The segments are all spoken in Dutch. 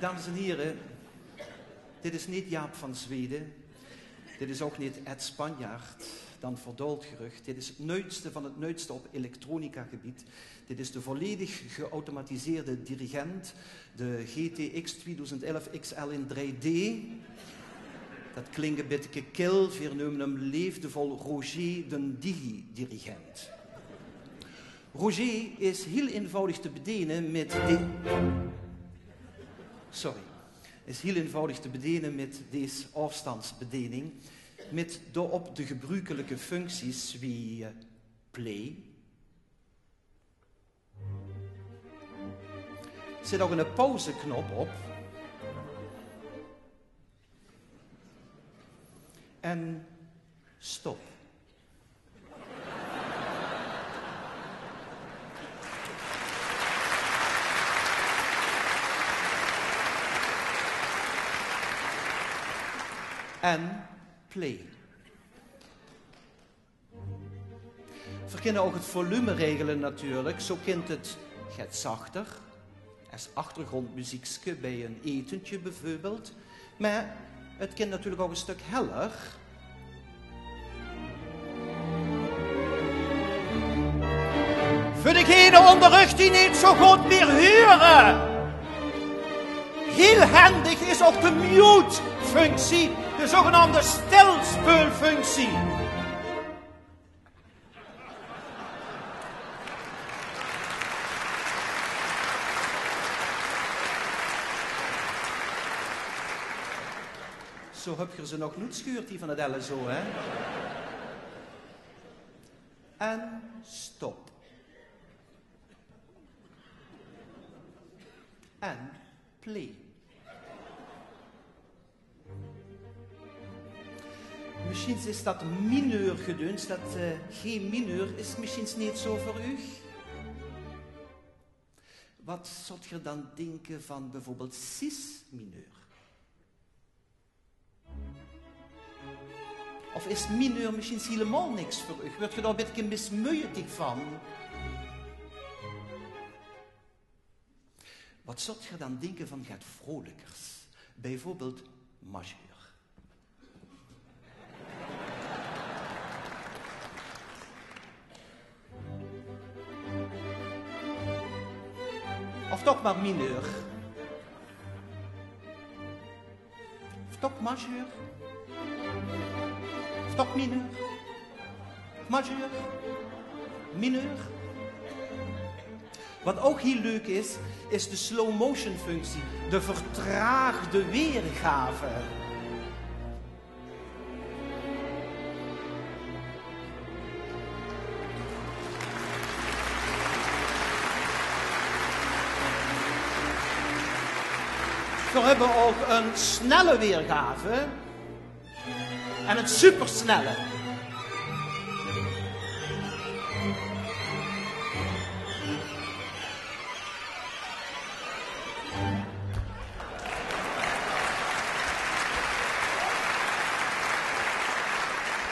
Dames en heren, dit is niet Jaap van Zweden. Dit is ook niet Ed Spanjaard, dan verdoold gerucht. Dit is het nieuwste van het nieuwste op elektronica-gebied. Dit is de volledig geautomatiseerde dirigent, de GTX 2011 XL in 3D. Dat klinkt een beetje kil, we noemen hem leefdevol Roger, de digi-dirigent. Roger is heel eenvoudig te bedienen met deze afstandsbediening, met daarop de gebruikelijke functies wie play. Er zit ook een pauzeknop op. En stop. En play. We kunnen ook het volume regelen natuurlijk. Zo kent het gaat zachter. Als achtergrondmuziekje bij een etentje bijvoorbeeld. Maar het kan natuurlijk ook een stuk heller. Voor degene onder rug die niet zo goed meer horen. Heel handig is ook de mute-functie, de zogenaamde stilspeelfunctie. Zo heb je ze nog niet schuurt, die van het LSO, hè? En stop. En play. Misschien is dat mineur gedunst, dat G mineur is misschien niet zo voor u. Wat zou je dan denken van bijvoorbeeld cis mineur? Of is mineur misschien helemaal niks voor u? Word je daar een beetje mismuidig van? Wat zou je dan denken van het vrolijkers? Bijvoorbeeld majeur. Of toch maar mineur. Of toch majeur. Of toch mineur. Majeur. Mineur. Wat ook heel leuk is, is de slow motion functie. De vertraagde weergave. We hebben ook een snelle weergave en een supersnelle.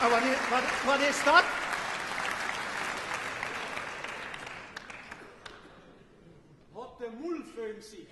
En wat is dat? Wat de moelfunctie.